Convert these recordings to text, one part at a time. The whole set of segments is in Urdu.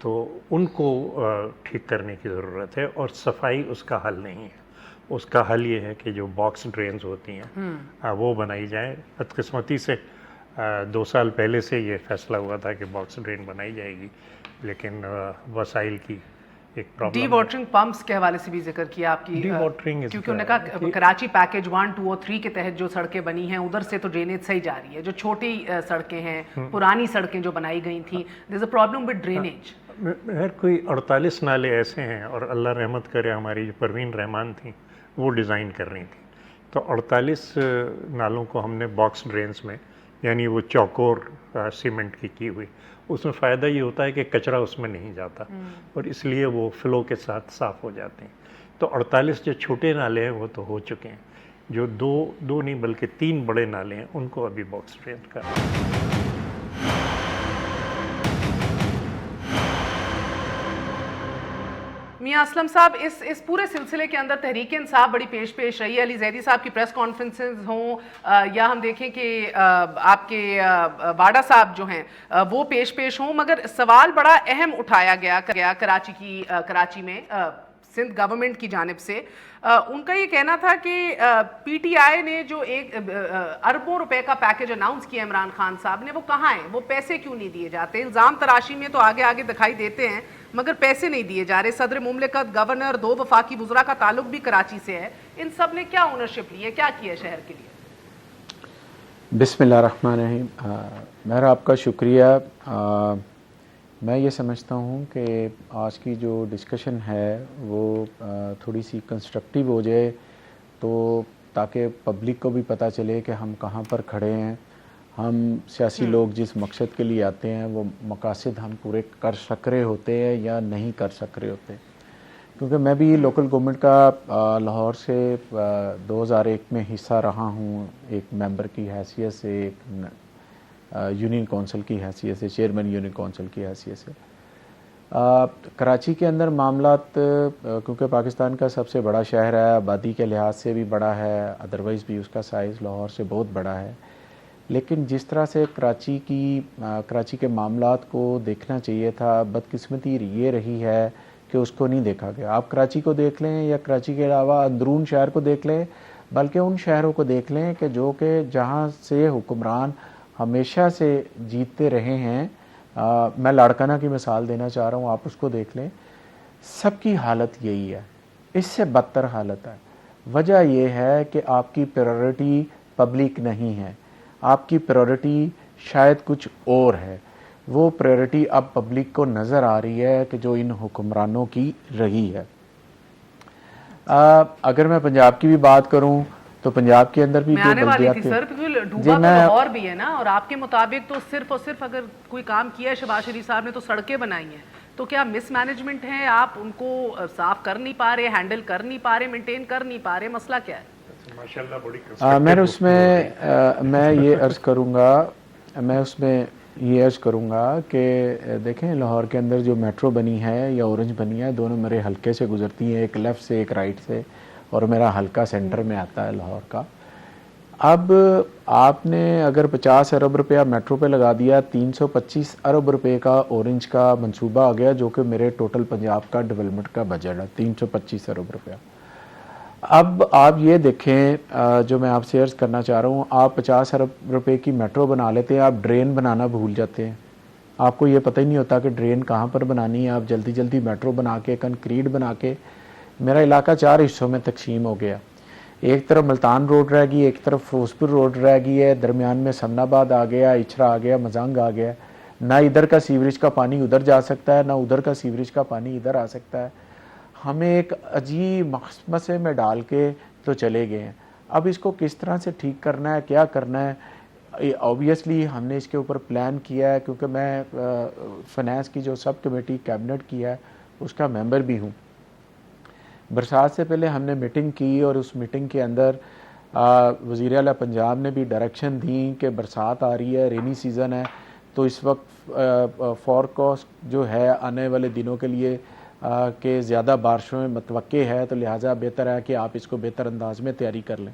تو ان کو ٹھیک کرنے کی ضرورت ہے، اور صفائی اس کا حل نہیں ہے. اس کا حل یہ ہے کہ جو باکس ڈرینز ہوتی ہیں وہ بنائی جائیں. بدقسمتی سے 2 سال پہلے سے یہ فیصلہ ہوا تھا کہ باکس ڈرین بنائی جائے گی، لیکن وسائل کی ایک پرابلم. ڈی واٹرنگ پمپس کے حوالے سے بھی ذکر کیا آپ کی، ڈی واٹرنگ کیونکہ انہوں نے کہا کراچی پیکیج 1, 2 اور 3 کے تحت جو سڑکیں بنی ہیں ادھر سے تو ڈرینیج صحیح جا رہی ہے. جو چھوٹی سڑکیں ہیں، پرانی سڑکیں جو بنائی گئی تھیں، دیر از اے پرابلم ود ڈرینیج. ہر کوئی 48 نالے ایسے ہیں، اور اللہ رحمت کرے ہماری جو پروین رحمان تھیں وہ ڈیزائن کر رہی تھیں. تو 48 نالوں کو ہم نے باکس ڈرینز میں، یعنی وہ چوکور سیمنٹ کی ہوئی، اس میں فائدہ یہ ہوتا ہے کہ کچرا اس میں نہیں جاتا، اور اس لیے وہ فلو کے ساتھ صاف ہو جاتے ہیں. تو 48 جو چھوٹے نالے ہیں وہ تو ہو چکے ہیں. جو دو نہیں بلکہ 3 بڑے نالے ہیں ان کو ابھی باکس ڈرین کرنا ہے. میاں اسلم صاحب، اس پورے سلسلے کے اندر تحریک انصاف بڑی پیش رہی ہے. علی زیدی صاحب کی پریس کانفرنسز ہوں یا ہم دیکھیں کہ آپ کے واڈا صاحب جو ہیں وہ پیش ہوں، مگر سوال بڑا اہم اٹھایا گیا کراچی میں سندھ گورنمنٹ کی جانب سے. ان کا یہ کہنا تھا کہ پی ٹی آئی نے جو 1 اربوں روپے کا پیکیج اناؤنس کیا عمران خان صاحب نے، وہ کہاں ہیں؟ وہ پیسے کیوں نہیں دیے جاتے؟ الزام تراشی میں تو آگے دکھائی دیتے ہیں مگر پیسے نہیں دیے جا رہے. صدر مملکت، گورنر، 2 وفاقی وزراء کا تعلق بھی کراچی سے ہے. ان سب نے کیا اونرشپ لی ہے، کیا کیا ہے شہر کے لیے؟ بسم اللہ الرحمن الرحیم. مہر آپ کا شکریہ. میں یہ سمجھتا ہوں کہ آج کی جو ڈسکشن ہے وہ تھوڑی سی کنسٹرکٹیو ہو جائے، تو تاکہ پبلک کو بھی پتہ چلے کہ ہم کہاں پر کھڑے ہیں. ہم سیاسی لوگ جس مقصد کے لیے آتے ہیں وہ مقاصد ہم پورے کر سک رہے ہوتے ہیں یا نہیں کر سک رہے ہوتے. کیونکہ میں بھی لوکل گورنمنٹ کا لاہور سے 2001 میں حصہ رہا ہوں، ایک ممبر کی حیثیت سے، ایک یونین کونسل کی حیثیت سے، چیئرمین یونین کونسل کی حیثیت سے. کراچی کے اندر معاملات کیونکہ پاکستان کا سب سے بڑا شہر ہے، آبادی کے لحاظ سے بھی بڑا ہے، ادروائز بھی اس کا سائز لاہور سے بہت بڑا ہے. لیکن جس طرح سے کراچی کے معاملات کو دیکھنا چاہیے تھا، بدقسمتی یہ رہی ہے کہ اس کو نہیں دیکھا گیا. آپ کراچی کو دیکھ لیں یا کراچی کے علاوہ اندرون شہر کو دیکھ لیں، بلکہ ان شہروں کو دیکھ لیں کہ جہاں سے حکمران ہمیشہ سے جیتتے رہے ہیں. میں لاڑکانہ کی مثال دینا چاہ رہا ہوں، آپ اس کو دیکھ لیں. سب کی حالت یہی ہے، اس سے بدتر حالت ہے. وجہ یہ ہے کہ آپ کی پریورٹی پبلک نہیں ہے، آپ کی پریورٹی شاید کچھ اور ہے. وہ پریورٹی اب پبلک کو نظر آ رہی ہے کہ جو ان حکمرانوں کی رہی ہے. اگر میں پنجاب کی بھی بات کروں تو پنجاب کے اندر بھی میں آنے والی تھی سر، کیونکہ ڈوبا تو لاہور بھی ہے نا، اور آپ کے مطابق تو صرف اور صرف اگر کوئی کام کیا ہے شہباز شریف صاحب نے تو سڑکیں بنائی ہیں. تو کیا مس مینجمنٹ ہے؟ آپ ان کو صاف کر نہیں پا رہے، ہینڈل کر نہیں پا رہے، مینٹین کر نہیں پا رہے؟ مسئلہ کیا ہے؟ میں یہ عرض کروں گا کہ دیکھیں لاہور کے اندر جو میٹرو بنی ہے یا اورنج بنی ہے، دونوں میرے حلقے سے گزرتی ہیں، ایک لیفٹ سے ایک رائٹ سے، اور میرا حلقہ سینٹر میں آتا ہے لاہور کا. اب آپ نے اگر 50 ارب روپیہ میٹرو پہ لگا دیا، 325 ارب روپے کا اورنج کا منصوبہ آ گیا، جو کہ میرے ٹوٹل پنجاب کا ڈیولپمنٹ کا بجٹ ہے 325 ارب روپیہ. اب آپ یہ دیکھیں، جو میں آپ سے عرض کرنا چاہ رہا ہوں، آپ 50 ارب روپے کی میٹرو بنا لیتے ہیں، آپ ڈرین بنانا بھول جاتے ہیں. آپ کو یہ پتہ ہی نہیں ہوتا کہ ڈرین کہاں پر بنانی ہے. آپ جلدی میٹرو بنا کے، کنکریٹ بنا کے، میرا علاقہ 4 حصوں میں تقسیم ہو گیا. ایک طرف ملتان روڈ رہ گئی، ایک طرف فوزپور روڈ رہ گئی ہے، درمیان میں سمن آباد آ گیا، اچھرا آ گیا، مزانگ آ گیا. نہ ادھر کا سیوریج کا پانی ادھر جا سکتا ہے، نہ ادھر کا سیوریج کا پانی ادھر آ سکتا ہے. ہمیں ایک عجیب مخمصے میں ڈال کے تو چلے گئے ہیں. اب اس کو کس طرح سے ٹھیک کرنا ہے، کیا کرنا ہے، اوبیسلی ہم نے اس کے اوپر پلان کیا ہے، کیونکہ میں فائنانس کی جو سب کمیٹی کیبنٹ کی ہے اس کا ممبر بھی ہوں. برسات سے پہلے ہم نے میٹنگ کی، اور اس میٹنگ کے اندر وزیر اعلیٰ پنجاب نے بھی ڈائریکشن دی کہ برسات آ رہی ہے، رینی سیزن ہے، تو اس وقت فورکاسٹ جو ہے آنے والے دنوں کے لیے کہ زیادہ بارشوں میں متوقع ہے، تو لہٰذا بہتر ہے کہ آپ اس کو بہتر انداز میں تیاری کر لیں.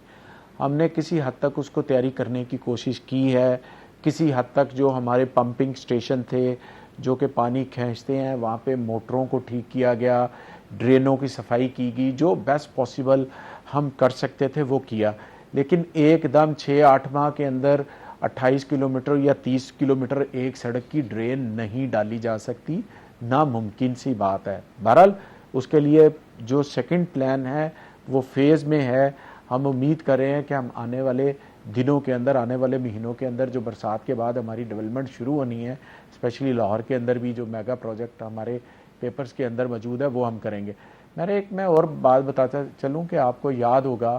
ہم نے کسی حد تک اس کو تیاری کرنے کی کوشش کی ہے. کسی حد تک جو ہمارے پمپنگ سٹیشن تھے، جو کہ پانی کھینچتے ہیں، وہاں پہ موٹروں کو ٹھیک کیا گیا، ڈرینوں کی صفائی کی گئی، جو بیسٹ پاسبل ہم کر سکتے تھے وہ کیا. لیکن ایک دم 6-8 ماہ کے اندر 28 کلومیٹر یا 30 کلومیٹر ایک سڑک کی ڈرین نہیں ڈالی جا سکتی، ناممکن سی بات ہے. بہرحال اس کے لیے جو سیکنڈ پلان ہے وہ فیز میں ہے. ہم امید کر رہے ہیں کہ ہم آنے والے دنوں کے اندر، آنے والے مہینوں کے اندر جو برسات کے بعد ہماری ڈیولپمنٹ شروع ہونی ہے، اسپیشلی لاہور کے اندر بھی جو میگا پروجیکٹ ہمارے پیپرز کے اندر موجود ہے وہ ہم کریں گے. میں اور بات بتاتا چلوں کہ آپ کو یاد ہوگا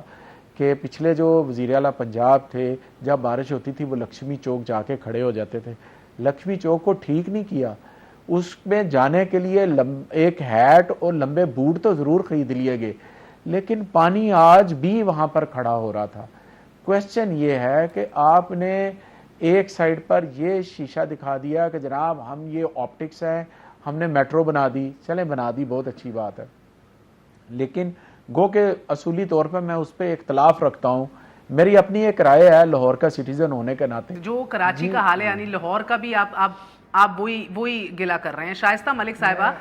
کہ پچھلے جو وزیر اعلیٰ پنجاب تھے، جب بارش ہوتی تھی وہ لکشمی چوک جا کے کھڑے ہو جاتے تھے. لکشمی چوک کو ٹھیک نہیں کیا، اس میں جانے کے لیے ایک ہیٹ اور لمبے بوٹ تو ضرور خرید لیے گئے، لیکن پانی آج بھی وہاں پر کھڑا ہو رہا تھا. کویسچن یہ ہے کہ آپ نے ایک سائڈ پر یہ شیشہ دکھا دیا کہ جناب ہم یہ آپٹکس ہیں، ہم نے میٹرو بنا دی. چلیں بنا دی، بہت اچھی بات ہے، لیکن گو کہ اصولی طور پر میں اس پہ اختلاف رکھتا ہوں. میری اپنی ایک رائے ہے لاہور کا سٹیزن ہونے کے ناطے. جو کراچی کا حال ہے یعنی لاہور کا بھی آپ وہی گلا کر رہے ہیں. شائستہ ملک صاحبہ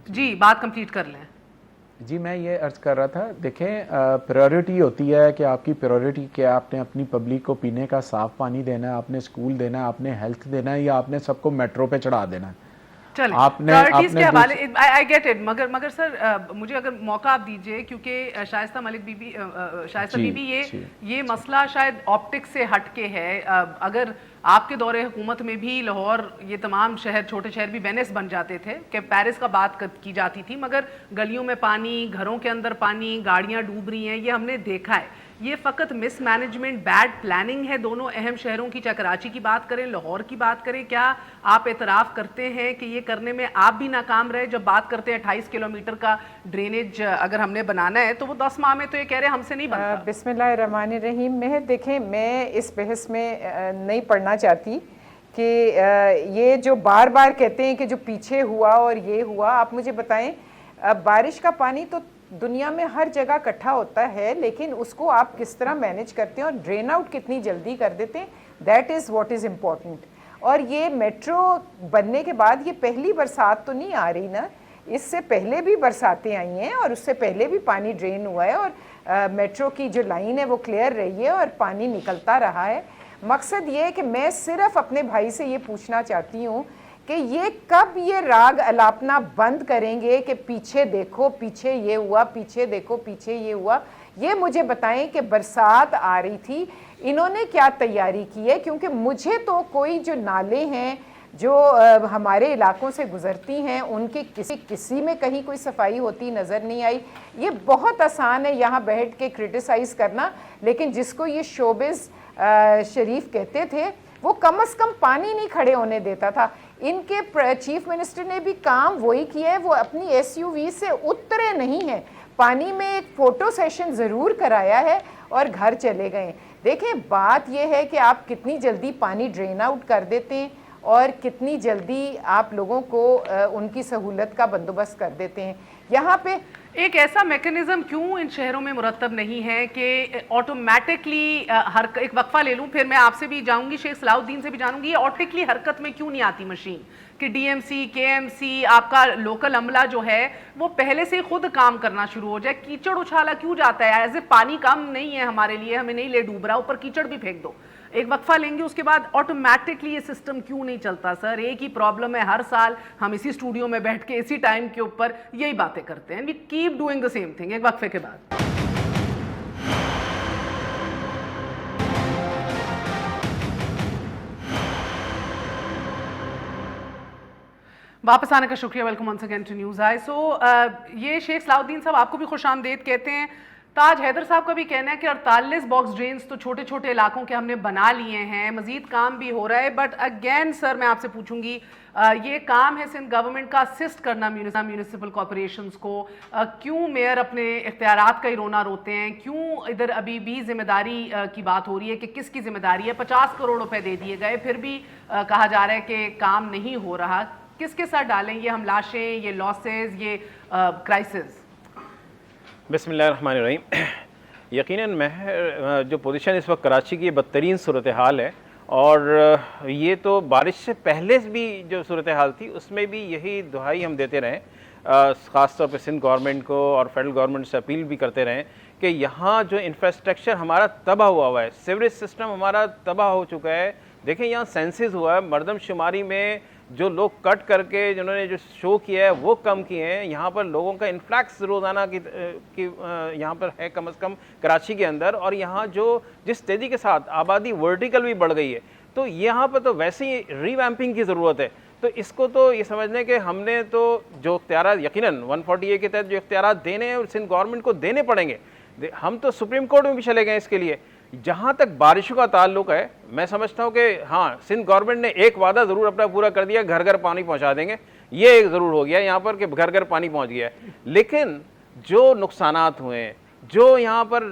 جی بات کمپلیٹ کر لیں. جی میں یہ عرض کر رہا تھا، دیکھیں پریورٹی ہوتی ہے کہ آپ کی پریورٹی کیا، آپ نے اپنی پبلک کو پینے کا صاف پانی دینا ہے، آپ نے اسکول دینا ہے، آپ نے ہیلتھ دینا ہے، یا آپ نے سب کو میٹرو پہ چڑھا دینا ہے. پرائرٹیز کے حوالے I get it، مگر سر مجھے اگر موقع آپ دیجئے، کیونکہ شائستہ ملک بی بی یہ مسئلہ شاید آپٹکس سے ہٹ کے ہے. اگر آپ کے دور حکومت میں بھی لاہور یہ تمام شہر، چھوٹے شہر بھی وینس بن جاتے تھے کہ پیرس کا بات کی جاتی تھی، مگر گلیوں میں پانی، گھروں کے اندر پانی، گاڑیاں ڈوب رہی ہیں، یہ ہم نے دیکھا ہے. یہ فقط مس مینجمنٹ، بیڈ پلاننگ ہے دونوں اہم شہروں کی، چاہے کراچی کی بات کریں، لاہور کی بات کریں. کیا آپ اعتراف کرتے ہیں کہ یہ کرنے میں آپ بھی ناکام رہے؟ جب بات کرتے ہیں 28 کلومیٹر کا ڈرینیج اگر ہم نے بنانا ہے تو وہ 10 ماہ میں تو یہ کہہ رہے ہیں ہم سے نہیں بنتا. بسم اللہ الرحمن الرحیم. دیکھیں میں اس بحث میں نہیں پڑھنا چاہتی کہ یہ جو بار بار کہتے ہیں کہ جو پیچھے ہوا اور یہ ہوا. آپ مجھے بتائیں، بارش کا پانی تو دنیا میں ہر جگہ اکٹھا ہوتا ہے، لیکن اس کو آپ کس طرح مینیج کرتے ہیں اور ڈرین آؤٹ کتنی جلدی کر دیتے ہیں، that is what is important. اور یہ میٹرو بننے کے بعد یہ پہلی برسات تو نہیں آ رہی نا، اس سے پہلے بھی برساتیں آئی ہیں اور اس سے پہلے بھی پانی ڈرین ہوا ہے، اور میٹرو کی جو لائن ہے وہ کلیئر رہی ہے اور پانی نکلتا رہا ہے. مقصد یہ ہے کہ میں صرف اپنے بھائی سے یہ پوچھنا چاہتی ہوں کہ یہ کب یہ راگ الاپنا بند کریں گے کہ پیچھے دیکھو پیچھے یہ ہوا، پیچھے دیکھو پیچھے یہ ہوا. یہ مجھے بتائیں کہ برسات آ رہی تھی، انہوں نے کیا تیاری کی ہے؟ کیونکہ مجھے تو کوئی جو نالے ہیں جو ہمارے علاقوں سے گزرتی ہیں ان کی کسی میں کہیں کوئی صفائی ہوتی نظر نہیں آئی. یہ بہت آسان ہے یہاں بیٹھ کے کرٹیسائز کرنا، لیکن جس کو یہ شوبز شریف کہتے تھے وہ کم از کم پانی نہیں کھڑے ہونے دیتا تھا. ان کے چیف منسٹر نے بھی کام وہی کیا ہے، وہ اپنی ایس یو وی سے اترے نہیں ہیں، پانی میں ایک فوٹو سیشن ضرور کرایا ہے اور گھر چلے گئے. دیکھیں بات یہ ہے کہ آپ کتنی جلدی پانی ڈرین آؤٹ کر دیتے ہیں اور کتنی جلدی آپ لوگوں کو ان کی سہولت کا بندوبست کر دیتے ہیں. یہاں پہ ایک ایسا میکنزم کیوں ان شہروں میں مرتب نہیں ہے کہ آٹومیٹکلی ایک وقفہ لے لوں پھر میں آپ سے بھی جاؤں گی، شیخ صلاح الدین سے بھی جانوں گی، یہ آٹومیٹکلی حرکت میں کیوں نہیں آتی مشین کہ ڈی ایم سی، کے ایم سی، آپ کا لوکل عملہ جو ہے وہ پہلے سے خود کام کرنا شروع ہو جائے؟ کیچڑ اچھالا کیوں جاتا ہے؟ ایسے پانی کم نہیں ہے ہمارے لیے، ہمیں نہیں لے ڈوب رہا، اوپر کیچڑ بھی پھینک دو. ایک وقفہ لیں گے اس کے بعد آٹومیٹکلی یہ سسٹم کیوں نہیں چلتا؟ سر ایک ہی پرابلم ہے، ہر سال ہم اسی اسٹوڈیو میں بیٹھ کے اسی ٹائم کے اوپر یہی باتیں کرتے ہیں. We keep doing the same thing. ایک وقفے کے بعد واپس آنے کا شکریہ. Welcome once again to news eye. So یہ شیخ صلاح الدین صاحب آپ کو بھی خوش آمدید کہتے ہیں. تاج حیدر صاحب کا بھی کہنا ہے کہ 48 باکس ڈرینز تو چھوٹے چھوٹے علاقوں کے ہم نے بنا لیے ہیں، مزید کام بھی ہو رہا ہے. بٹ اگین سر میں آپ سے پوچھوں گی، یہ کام ہے سندھ گورنمنٹ کا اسسٹ کرنا میونسپل کارپوریشنز کو. کیوں میئر اپنے اختیارات کا ہی رونا روتے ہیں؟ کیوں ادھر ابھی بھی ذمہ داری کی بات ہو رہی ہے کہ کس کی ذمہ داری ہے؟ 50 کروڑ روپے دے دیے گئے، پھر بھی کہا جا رہا ہے کہ کام نہیں ہو رہا. کس کے ساتھ ڈالیں یہ ہم لاشیں، یہ لاسز، یہ کرائسز؟ بسم اللہ الرحمن الرحیم. یقیناً جو پوزیشن اس وقت کراچی کی بدترین صورتحال ہے اور یہ تو بارش سے پہلے بھی جو صورتحال تھی اس میں بھی یہی دہائی ہم دیتے رہیں، خاص طور پہ سندھ گورنمنٹ کو اور فیڈرل گورنمنٹ سے اپیل بھی کرتے رہیں کہ یہاں جو انفراسٹرکچر ہمارا تباہ ہوا ہے، سیوریج سسٹم ہمارا تباہ ہو چکا ہے. دیکھیں یہاں سینسز ہوا ہے، مردم شماری میں جو لوگ کٹ کر کے جنہوں نے جو شو کیا ہے وہ کم کیے ہیں. یہاں پر لوگوں کا انفلیکس روزانہ کی یہاں پر ہے کم از کم کراچی کے اندر، اور یہاں جو جس تیزی کے ساتھ آبادی ورٹیکل بھی بڑھ گئی ہے تو یہاں پر تو ویسے ہی ری ویمپنگ کی ضرورت ہے. تو اس کو تو یہ سمجھ لیں کہ ہم نے تو جو اختیارات یقیناً 140A کے تحت جو اختیارات دینے ہیں سندھ گورنمنٹ کو دینے پڑیں گے. ہم تو سپریم کورٹ میں بھی چلے گئے اس کے لیے. جہاں تک بارشوں کا تعلق ہے میں سمجھتا ہوں کہ ہاں سندھ گورنمنٹ نے ایک وعدہ ضرور اپنا پورا کر دیا، گھر گھر پانی پہنچا دیں گے، یہ ایک ضرور ہو گیا یہاں پر کہ گھر گھر پانی پہنچ گیا ہے. لیکن جو نقصانات ہوئے ہیں، جو یہاں پر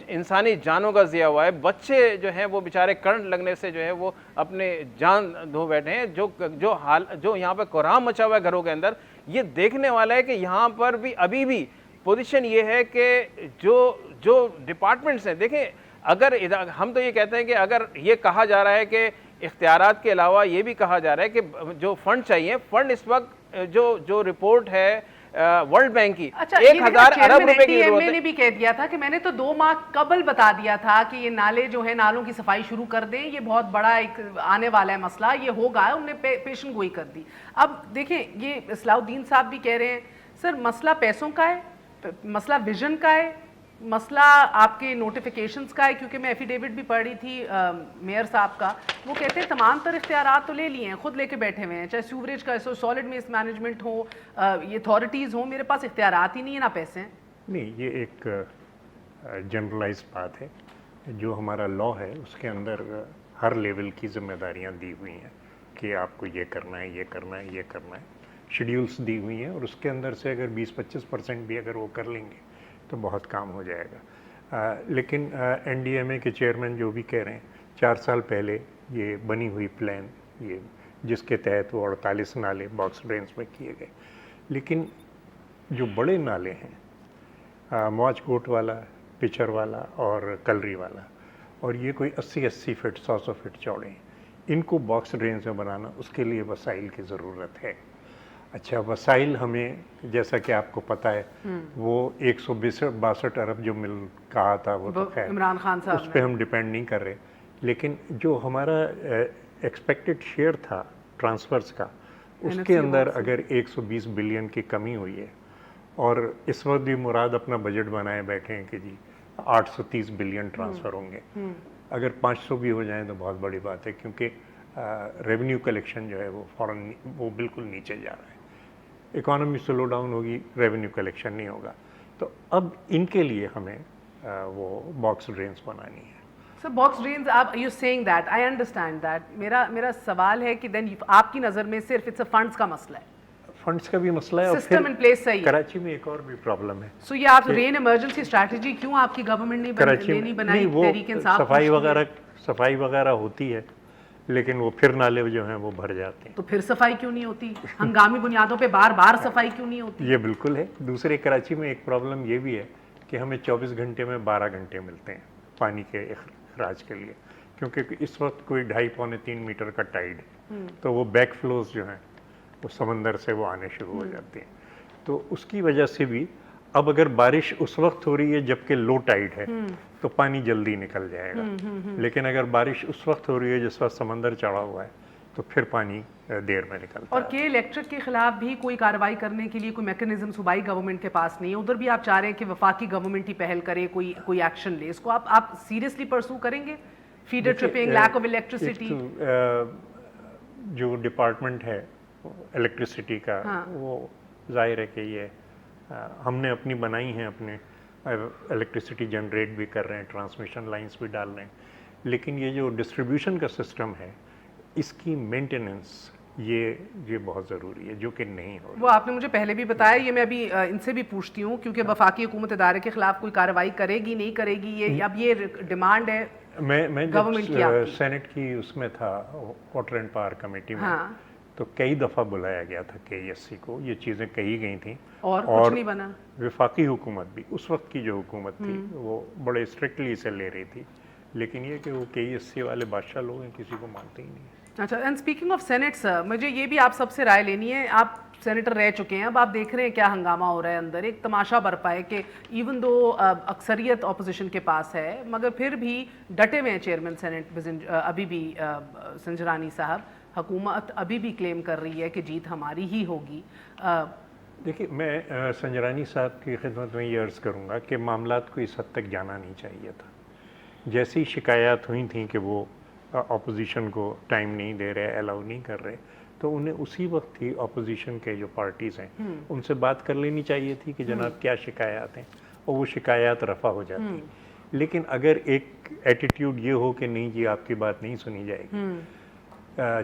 انسانی جانوں کا ضیاع ہوا ہے، بچے جو ہیں وہ بیچارے کرنٹ لگنے سے جو ہے وہ اپنے جان دھو بیٹھے ہیں، جو یہاں پہ کوہرام مچا ہوا ہے گھروں کے اندر، یہ دیکھنے والا ہے کہ یہاں پر بھی ابھی بھی پوزیشن یہ ہے کہ جو ڈپارٹمنٹس ہیں، دیکھیں اگر ہم تو یہ کہتے ہیں کہ اگر یہ کہا جا رہا ہے کہ اختیارات کے علاوہ یہ بھی کہا جا رہا ہے کہ جو فنڈ چاہیے، فنڈ اس وقت جو رپورٹ ہے ورلڈ بینک کی 1000 ارب روپے کی ضرورت ہے. میں نے بھی کہہ دیا تھا کہ میں نے تو 2 ماہ قبل بتا دیا تھا کہ یہ نالے جو ہیں نالوں کی صفائی شروع کر دیں، یہ بہت بڑا ایک آنے والا ہے مسئلہ، یہ ہوگا. انہوں نے پیشن گوئی کر دی. اب دیکھیں یہ اصلاح الدین صاحب بھی کہہ رہے ہیں سر مسئلہ پیسوں کا ہے، مسئلہ ویژن کا ہے، مسئلہ آپ کے نوٹیفیکیشنز کا ہے. کیونکہ میں ایفیڈیوٹ بھی پڑھ رہی تھی میئر صاحب کا، وہ کہتے ہیں تمام تر اختیارات تو لے لیے ہیں، خود لے کے بیٹھے ہوئے ہیں، چاہے سیوریج کا سالڈ ویسٹ مینجمنٹ ہو، یہ اتھارٹیز ہوں، میرے پاس اختیارات ہی نہیں ہیں نہ پیسے ہیں. نہیں، یہ ایک جنرلائز بات ہے. جو ہمارا لا ہے اس کے اندر ہر لیول کی ذمہ داریاں دی ہوئی ہیں کہ آپ کو یہ کرنا ہے، یہ کرنا ہے، یہ کرنا ہے. شیڈیولز دی ہوئی ہیں اور اس کے اندر سے اگر 20-25% بھی اگر وہ کر لیں گے تو بہت کام ہو جائے گا. لیکن NDMA کے چیئرمین جو بھی کہہ رہے ہیں 4 سال پہلے یہ بنی ہوئی پلان، یہ جس کے تحت وہ 48 نالے باکس ڈرینز میں کیے گئے، لیکن جو بڑے نالے ہیں مواج کوٹ والا، پچر والا اور کلری والا، اور یہ کوئی 80 فٹ 100 فٹ چوڑے ہیں، ان کو باکس ڈرینز میں بنانا اس کے لیے وسائل کی ضرورت ہے. اچھا وسائل ہمیں جیسا کہ آپ کو پتہ ہے وہ 162 ارب جو مل کہا تھا وہ تو خیر عمران خان صاحب اس پہ ہم ڈیپینڈ نہیں کر رہے، لیکن جو ہمارا ایکسپیکٹڈ شیئر تھا ٹرانسفرز کا اس کے اندر اگر 120 بلین کی کمی ہوئی ہے، اور اس وقت بھی مراد اپنا بجٹ بنائے بیٹھے ہیں کہ جی 830 بلین ٹرانسفر ہوں گے، اگر 500 بھی ہو جائیں تو بہت بڑی بات ہے، کیونکہ ریونیو کلیکشن جو ہے وہ فوراً وہ بالکل نیچے جا رہا ہے. اکانومی سلو ڈاؤن ہوگی، ریونیو کلیکشن نہیں ہوگا. تو اب ان کے لیے ہمیں وہ باکس ڈرینز بنانی ہے. سر باکس ڈرینز آپ you seeing that, I understand that. میرا سوال ہے کہ دین آپ کی نظر میں صرف اٹس اے فنڈز کا مسئلہ ہے، فنڈز کا بھی مسئلہ ہے، اور سسٹم ان پلیس صحیح ہے. کراچی میں ایک اور بھی پرابلم ہے. سو یہ آپ رین ایمرجنسی اسٹریٹجی کیوں آپ کی گورنمنٹ نے بنائی؟ تحریک انصاف صفائی وغیرہ ہوتی ہے لیکن وہ پھر نالے جو ہیں وہ بھر جاتے ہیں. تو پھر صفائی کیوں نہیں ہوتی؟ ہنگامی بنیادوں پہ بار بار صفائی کیوں نہیں ہوتی؟ یہ بالکل ہے. دوسرے کراچی میں ایک پرابلم یہ بھی ہے کہ ہمیں 24 گھنٹے میں 12 گھنٹے ملتے ہیں پانی کے اخراج کے لیے، کیونکہ اس وقت کوئی 2.5-3 میٹر کا ٹائیڈ ہے، تو وہ بیک فلوز جو ہیں وہ سمندر سے وہ آنے شروع ہو جاتے ہیں. تو اس کی وجہ سے بھی اب اگر بارش اس وقت ہو رہی ہے جبکہ لو ٹائیڈ ہے تو پانی جلدی نکل جائے گا، لیکن اگر بارش اس وقت ہو رہی ہے جس وقت سمندر چڑھا ہوا ہے تو پھر پانی دیر میں نکلتا ہے. اور کے الیکٹرک کے خلاف بھی کوئی کارروائی کرنے کے لیے کوئی میکنزم صوبائی گورنمنٹ کے پاس نہیں ہے. ادھر بھی آپ چاہ رہے ہیں کہ وفاقی گورنمنٹ ہی پہل کرے، کوئی ایکشن لے. اس کو آپ سیریسلی پرسو کریں گے؟ Feeder tripping, lack of electricity. جو ڈپارٹمنٹ ہے الیکٹریسٹی کا وہ ظاہر ہے کہ یہ ہم نے اپنی بنائی ہیں، اپنے الیکٹریسٹی جنریٹ بھی کر رہے ہیں، ٹرانسمیشن لائنز بھی ڈال رہے ہیں، لیکن یہ جو ڈسٹریبیوشن کا سسٹم ہے اس کی مینٹیننس یہ بہت ضروری ہے، جو کہ نہیں ہو رہی. وہ آپ نے مجھے پہلے بھی بتایا، یہ میں ابھی ان سے بھی پوچھتی ہوں کیونکہ وفاقی حکومت ادارے کے خلاف کوئی کارروائی کرے گی نہیں کرے گی، یہ اب یہ ڈیمانڈ ہے میں گورنمنٹ کی. سینٹ کی اس میں تھا واٹر اینڈ پاور کمیٹی میں، تو کئی دفعہ بلایا گیا تھا KESC کو، یہ چیزیں کہی گئی تھیں اور کچھ نہیں بنا. وفاقی حکومت بھی اس وقت کی جو حکومت تھی وہ بڑے اسٹرکٹلی اسے لے رہی تھی، لیکن یہ کہ وہ KSC والے بادشاہ لوگ ہیں, کسی کو مانتے ہی نہیں. اچھا, اینڈ اسپیکنگ آف سینٹ سر, مجھے یہ بھی آپ سب سے رائے لینی ہے. آپ سینیٹر رہ چکے ہیں, اب آپ دیکھ رہے ہیں کیا ہنگامہ ہو رہا ہے اندر. ایک تماشا برپا ہے کہ ایون دو اکثریت اپوزیشن کے پاس ہے, مگر پھر بھی ڈٹے ہوئے ہیں چیئرمین سینٹ ابھی بھی سنجرانی صاحب. حکومت ابھی بھی کلیم کر رہی ہے کہ جیت ہماری ہی ہوگی. دیکھیے, میں سنجرانی صاحب کی خدمت میں یہ عرض کروں گا کہ معاملات کو اس حد تک جانا نہیں چاہیے تھا. جیسی شکایات ہوئی تھیں کہ وہ اپوزیشن کو ٹائم نہیں دے رہے, الاؤ نہیں کر رہے, تو انہیں اسی وقت ہی اپوزیشن کے جو پارٹیز ہیں ان سے بات کر لینی چاہیے تھی کہ جناب کیا شکایات ہیں, اور وہ شکایات رفع ہو جاتی. لیکن اگر ایک ایٹیٹیوڈ یہ ہو کہ نہیں جی آپ کی بات نہیں سنی جائے گی.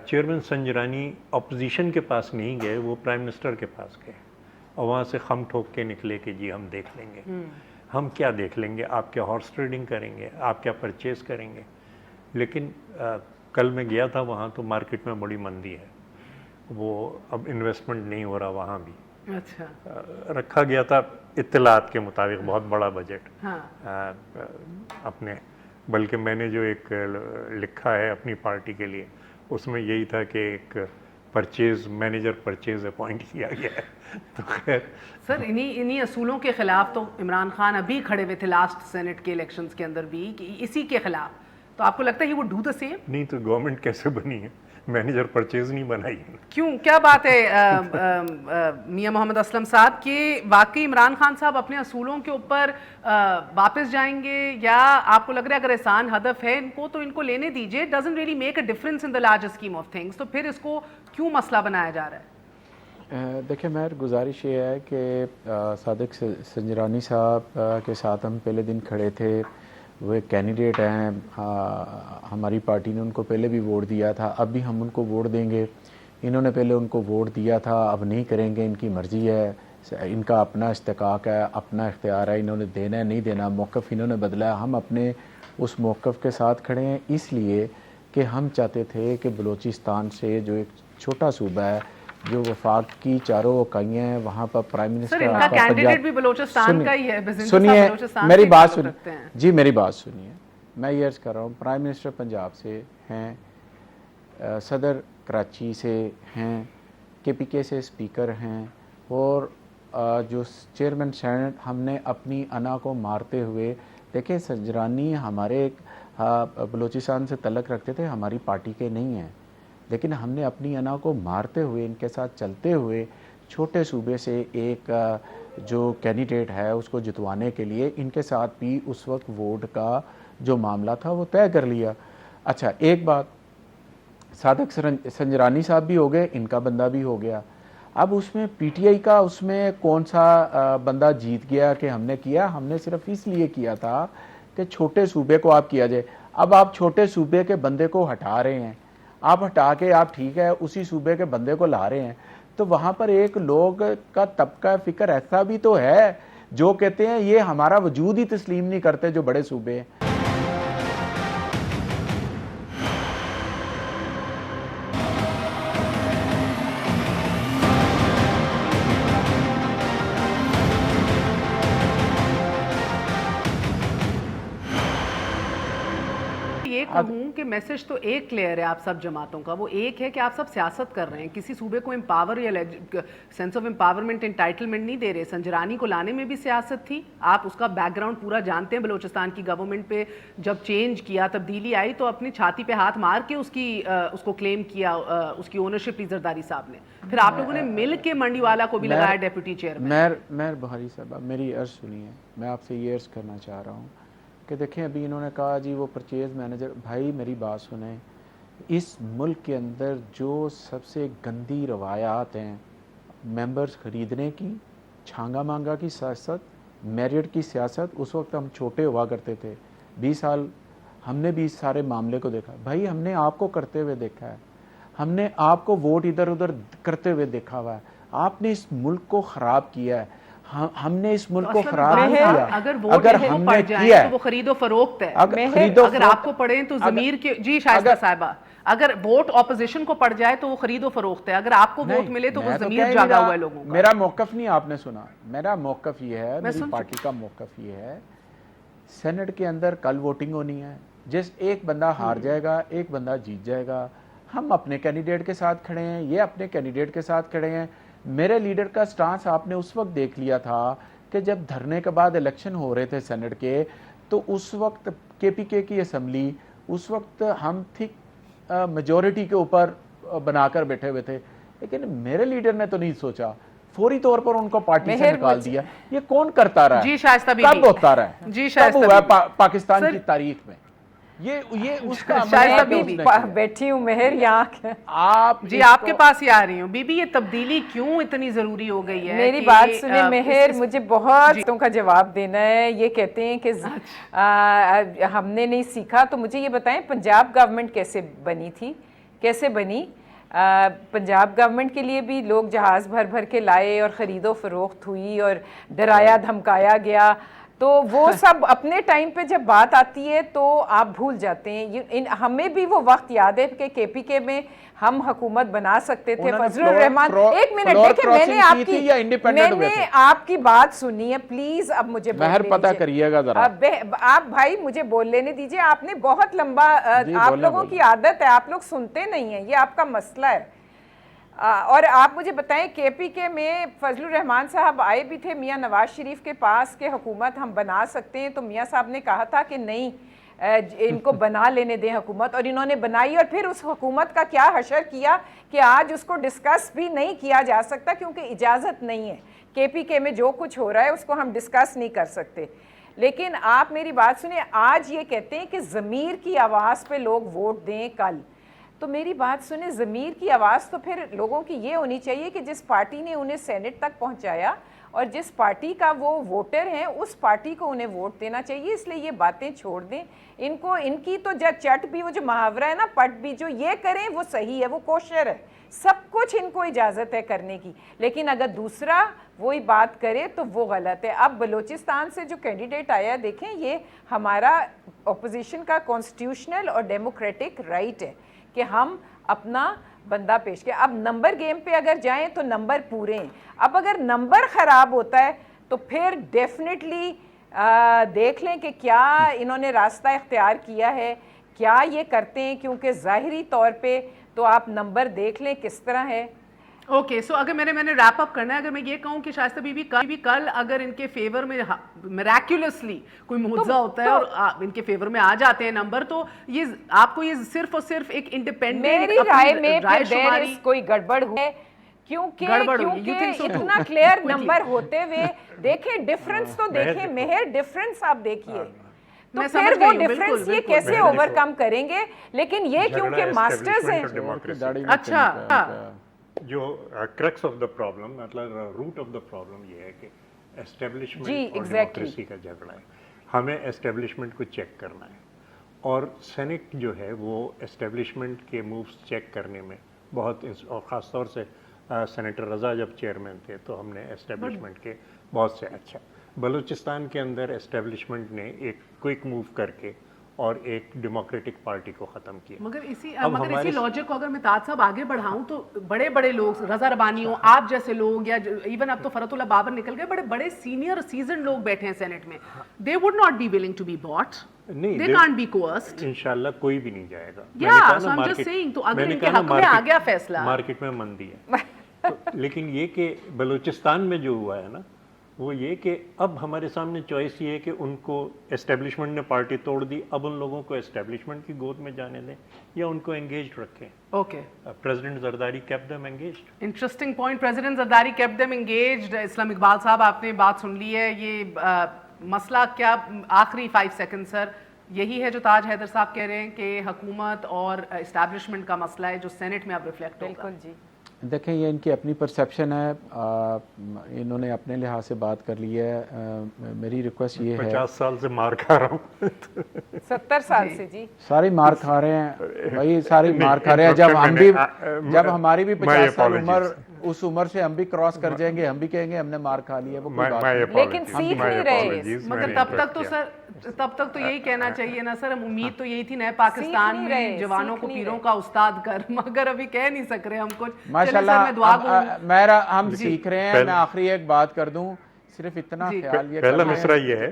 چیئرمین سنجرانی اپوزیشن کے پاس نہیں گئے, وہ پرائم منسٹر کے پاس گئے, اور وہاں سے خم ٹھوک کے نکلے کہ جی ہم دیکھ لیں گے. ہم کیا دیکھ لیں گے, آپ کیا ہارس ٹریڈنگ کریں گے, آپ کیا پرچیز کریں گے. لیکن کل میں گیا تھا وہاں, تو مارکیٹ میں بڑی مندی ہے, وہ اب انویسٹمنٹ نہیں ہو رہا وہاں بھی. اچھا, رکھا گیا تھا اطلاعات کے مطابق بہت بڑا بجٹ اپنے, بلکہ میں نے جو ایک لکھا ہے اپنی پارٹی کے لیے, اس میں یہی تھا کہ ایک مینیجر پرچیز اپوائنٹ کیا گیا ہے. تو خیر سر, انہی اصولوں کے خلاف تو عمران خان ابھی کھڑے ہوئے تھے لاسٹ سینٹ کے الیکشنز کے اندر بھی, کہ اسی کے خلاف. تو آپ کو لگتا ہے ہی وہ ڈو دا سیم؟ نہیں تو گورنمنٹ کیسے بنی ہے, مینیجر پرچیز نہیں بنائی. کیوں, کیا بات ہے میاں محمد اسلم صاحب, کہ واقعی عمران خان صاحب اپنے اصولوں کے اوپر واپس جائیں گے, یا آپ کو لگ رہا ہے اگر احسان ہدف ہے ان کو تو ان کو لینے دیجیے, doesn't really make a difference in the large scheme of things, تو پھر اس کو کیوں مسئلہ بنایا جا رہا ہے؟ دیکھیں مہر, گزارش یہ ہے کہ صادق سنجرانی صاحب کے ساتھ ہم پہلے دن کھڑے تھے. وہ ایک کینڈیڈیٹ ہیں, ہماری پارٹی نے ان کو پہلے بھی ووٹ دیا تھا, اب بھی ہم ان کو ووٹ دیں گے. انہوں نے پہلے ان کو ووٹ دیا تھا, اب نہیں کریں گے, ان کی مرضی ہے, ان کا اپنا استحقاق ہے, اپنا اختیار ہے, انہوں نے دینا ہے نہیں دینا, موقف انہوں نے بدلا ہے. ہم اپنے اس موقف کے ساتھ کھڑے ہیں, اس لیے کہ ہم چاہتے تھے کہ بلوچستان سے جو ایک چھوٹا صوبہ ہے, جو وفاق کی چاروں اکائیاں ہیں, وہاں پر پرائم منسٹر سر, ان کا کینڈیڈیٹ بھی بلوچستان کا ہی ہے. سنیے میری بات سنیے جی, میری بات سنیے. میں یہ عرض کر رہا ہوں, پرائم منسٹر پنجاب سے ہیں, صدر کراچی سے ہیں, KPK سے اسپیکر ہیں, اور جو چیئرمین سینٹ, ہم نے اپنی انا کو مارتے ہوئے, دیکھیں سنجرانی ہمارے بلوچستان سے تعلق رکھتے تھے, ہماری پارٹی کے نہیں ہیں, لیکن ہم نے اپنی انا کو مارتے ہوئے, ان کے ساتھ چلتے ہوئے, چھوٹے صوبے سے ایک جو کینڈیڈیٹ ہے اس کو جتوانے کے لیے ان کے ساتھ بھی اس وقت ووٹ کا جو معاملہ تھا وہ طے کر لیا. اچھا, ایک بات, صادق سنجرانی صاحب بھی ہو گئے, ان کا بندہ بھی ہو گیا. اب اس میں PTI کا اس میں کون سا بندہ جیت گیا کہ ہم نے کیا؟ ہم نے صرف اس لیے کیا تھا کہ چھوٹے صوبے کو آپ کیا جائے. اب آپ چھوٹے صوبے کے بندے کو ہٹا رہے ہیں, آپ ہٹا کے آپ ٹھیک ہے اسی صوبے کے بندے کو لا رہے ہیں, تو وہاں پر ایک لوگ کا طبقہ فکر ایسا بھی تو ہے جو کہتے ہیں یہ ہمارا وجود ہی تسلیم نہیں کرتے جو بڑے صوبے ہیں. یہ کہوں کہ میسج تو ایک کلیئر ہے آپ سب جماعتوں کا, وہ ایک ہے کہ آپ سب سیاست کر رہے ہیں, کسی صوبے کو امپاور یا سینس آف امپاورمنٹ, انٹائٹلمنٹ نہیں دے رہے. سنجرانی کو لانے میں بھی سیاست تھی, آپ اس کا بیک گراؤنڈ پورا جانتے ہیں. بلوچستان کی گورنمنٹ پہ جب چینج کیا, تبدیلی آئی, تو اپنی چھاتی پہ ہاتھ مار کے اس کو کلیم کیا, اس کی اونرشپ لی زرداری صاحب نے. پھر آپ لوگوں نے مل کے منڈی والا کو بھی لگایا ڈیپوٹی چیئرمین. مہر بہاری صاحبہ, میری عرض سنیے, میں آپ سے یہ عرض کرنا چاہ رہا ہوں کہ دیکھیں ابھی انہوں نے کہا جی وہ پرچیز مینیجر, بھائی میری بات سنیں, اس ملک کے اندر جو سب سے گندی روایات ہیں, ممبرز خریدنے کی, چھانگا مانگا کی سیاست, میرٹ کی سیاست, اس وقت ہم چھوٹے ہوا کرتے تھے, 20 سال ہم نے بھی اس سارے معاملے کو دیکھا. بھائی ہم نے آپ کو کرتے ہوئے دیکھا ہے, ہم نے آپ کو ووٹ ادھر ادھر کرتے ہوئے دیکھا ہوا ہے. آپ نے اس ملک کو خراب کیا ہے, ہم نے اس ملک کو خراب نہیں کیا. اگر ہم نے کیا تو وہ خرید و فروخت ہے. اگر آپ کو پڑھیں تو ضمیر کے, جی شائستہ صاحبہ, اگر ووٹ اپوزیشن کو پڑ جائے تو وہ خرید و فروخت ہے, اگر آپ کو ووٹ ملے تو وہ ضمیر جاگا ہوا ہے لوگوں کا. میرا موقف نہیں آپ نے سنا, میرا موقف یہ ہے, میری پارٹی کا موقف یہ ہے, سینٹ کے اندر کل ووٹنگ ہونی ہے, جس ایک بندہ ہار جائے گا، ایک بندہ جیت جائے گا. ہم اپنے کینڈیڈیٹ کے ساتھ کھڑے ہیں، یہ اپنے کینڈیڈیٹ کے ساتھ کھڑے ہیں. میرے لیڈر کا سٹانس آپ نے اس وقت دیکھ لیا تھا کہ جب دھرنے کے بعد الیکشن ہو رہے تھے سینٹ کے، تو اس وقت کے پی کے کی اسمبلی اس وقت ہم تھک میجورٹی کے اوپر بنا کر بیٹھے ہوئے تھے، لیکن میرے لیڈر نے تو نہیں سوچا، فوری طور پر ان کو پارٹی سے نکال دیا. یہ کون کرتا رہا ہے؟ جی شائستہ بی بی، کب ہوتا رہا ہے؟ جی کب شائستہ ہوا ہے بی بی؟ پاکستان کی تاریخ میں؟ یہ اس کا شائستہ عمل بی بی بیٹھی ہوں مہر یہاں. آپ جی آپ کے پاس ہی آ رہی ہوں. بی بی یہ تبدیلی کیوں اتنی ضروری ہو گئی ہے؟ میری بات سنیں مہر، مجھے بہت باتوں کا جواب دینا ہے. یہ کہتے ہیں کہ ہم نے نہیں سیکھا، تو مجھے یہ بتائیں پنجاب گورنمنٹ کیسے بنی تھی، کیسے بنی؟ پنجاب گورنمنٹ کے لیے بھی لوگ جہاز بھر بھر کے لائے اور خرید و فروخت ہوئی اور ڈرایا دھمکایا گیا. تو وہ سب اپنے ٹائم پہ جب بات آتی ہے تو آپ بھول جاتے ہیں. ہمیں بھی وہ وقت یاد ہے کہ کے پی کے میں ہم حکومت بنا سکتے تھے. فضل الرحمان، ایک منٹ دیکھیں، میں نے آپ کی بات سنی ہے، پلیز اب مجھے مہر پتہ کریے گا ذرا. آپ بھائی مجھے بول لینے دیجئے. آپ نے بہت لمبا، آپ لوگوں کی عادت ہے، آپ لوگ سنتے نہیں ہیں، یہ آپ کا مسئلہ ہے. اور آپ مجھے بتائیں کے پی کے میں فضل الرحمان صاحب آئے بھی تھے میاں نواز شریف کے پاس کہ حکومت ہم بنا سکتے ہیں، تو میاں صاحب نے کہا تھا کہ نہیں، ان کو بنا لینے دیں حکومت، اور انہوں نے بنائی. اور پھر اس حکومت کا کیا حشر کیا کہ آج اس کو ڈسکس بھی نہیں کیا جا سکتا کیونکہ اجازت نہیں ہے. کے پی کے میں جو کچھ ہو رہا ہے اس کو ہم ڈسکس نہیں کر سکتے. لیکن آپ میری بات سنیں، آج یہ کہتے ہیں کہ ضمیر کی آواز پہ لوگ ووٹ دیں کل. تو میری بات سنیں، ضمیر کی آواز تو پھر لوگوں کی یہ ہونی چاہیے کہ جس پارٹی نے انہیں سینٹ تک پہنچایا اور جس پارٹی کا وہ ووٹر ہیں اس پارٹی کو انہیں ووٹ دینا چاہیے. اس لیے یہ باتیں چھوڑ دیں. ان کی تو چٹ بھی، وہ جو محاورہ ہے نا، پٹ بھی، جو یہ کریں وہ صحیح ہے، وہ کوشر ہے، سب کچھ ان کو اجازت ہے کرنے کی. لیکن اگر دوسرا وہی بات کرے تو وہ غلط ہے. اب بلوچستان سے جو کینڈیڈیٹ آیا، دیکھیں یہ ہمارا اپوزیشن کا کانسٹیٹیوشنل اور ڈیموکریٹک رائٹ ہے کہ ہم اپنا بندہ پیش کیا. اب نمبر گیم پہ اگر جائیں تو نمبر پورے ہیں. اب اگر نمبر خراب ہوتا ہے تو پھر ڈیفینیٹلی دیکھ لیں کہ کیا انہوں نے راستہ اختیار کیا ہے، کیا یہ کرتے ہیں، کیونکہ ظاہری طور پہ تو آپ نمبر دیکھ لیں کس طرح ہے. اوکے، سو اگر میں نے ریپ اپ کرنا ہے، اگر میں یہ کہوں کہ شائستہ بی بی کل اگر ان کے فیور میں میریکولسلی کوئی معجزہ ہوتا ہے اور ان کے فیور میں آ جاتے ہیں نمبر، تو یہ آپ کو یہ صرف اور صرف ایک انڈیپینڈنٹ، میری رائے میں پھر کوئی گڑبڑ ہوئی کیونکہ اتنا کلیئر نمبر ہوتے ہوئے دیکھیں ڈیفرنس تو دیکھیں مہر، ڈیفرنس آپ دیکھیے تو پھر وہ ڈیفرنس یہ کیسے اوور کم کریں گے. لیکن یہ کیونکہ ماسٹرز ہیں. اچھا، جو کرکس آف دا پرابلم، مطلب روٹ آف دا پرابلم یہ ہے کہ اسٹیبلشمنٹ اور ڈیموکریسی کا جھگڑا ہے. ہمیں اسٹیبلشمنٹ کو چیک کرنا ہے، اور سینٹ جو ہے وہ اسٹیبلشمنٹ کے مووز چیک کرنے میں بہت، اور خاص طور سے سینیٹر رضا جب چیئرمین تھے تو ہم نے اسٹیبلشمنٹ کے بہت سے اچھا. بلوچستان کے اندر اسٹیبلشمنٹ نے ایک کوئک موو کر کے اور ایک ڈیموکریٹک پارٹی کو ختم کیا. مگر اسی لاجک کو اگر میں تاج صاحب آگے بڑھاؤں تو بڑے بڑے لوگ، رضا ربانی ہوں، آپ جیسے لوگ، یا ایون اب تو فرت اللہ بابر نکل گئے، بڑے بڑے سینئر سیزن لوگ بیٹھے ہیں سینٹ میں. They would not be willing to be bought, they can't be coerced. انشاءاللہ کوئی بھی نہیں جائے گا. تو اگر ان کے حق میں آ گیا فیصلہ، مارکیٹ میں مندی ہے. لیکن یہ کہ بلوچستان میں جو ہوا ہے نا، وہ یہ کہ اب ہمارے سامنے چوائس یہ ہے کہ ان کو اسٹیبلشمنٹ نے پارٹی توڑ دی، اب ان لوگوں کو اسٹیبلشمنٹ کی گود میں جانے دیں یا ان کو انگیجڈ رکھیں. Okay, president Zardari kept them engaged. Interesting point. President Zardari kept them engaged. اسلام اقبال صاحب آپ نے بات سن لی ہے. یہ مسئلہ کیا، آخری 5 سیکنڈ سر، یہی ہے جو تاج حیدر صاحب کہہ رہے ہیں کہ حکومت اور اسٹیبلشمنٹ کا مسئلہ ہے جو سینٹ میں اب ریفلیکٹ ہوگا. بالکل جی. دیکھیں یہ ان کی اپنی پرسیپشن ہے، انہوں نے اپنے لحاظ سے بات کر لی ہے. میری ریکویسٹ یہ ہے، 50 سال سے مار کھا رہا ہوں. 70 سال سے جی ساری مار کھا رہے ہیں بھائی، ساری مار کھا رہے ہیں. جب ہماری بھی 50 سال عمر، اس عمر سے ہم بھی کراس کر جائیں گے، ہم بھی کہیں گے ہم نے مار کھا لی ہے. وہ کوئی بات نہیں، لیکن سیکھ نہیں رہے. مگر تب تک تو یہی کہنا چاہیے نا سر، امید تو یہی تھی نئے پاکستان میں جوانوں کو پیروں کا استاد کر، مگر ابھی کہہ نہیں سک رہے ہم کچھ. ماشاءاللہ میرا ہم سیکھ رہے ہیں. میں آخری ایک بات کر دوں، صرف اتنا خیال یہ پہلا مصرعہ یہ ہے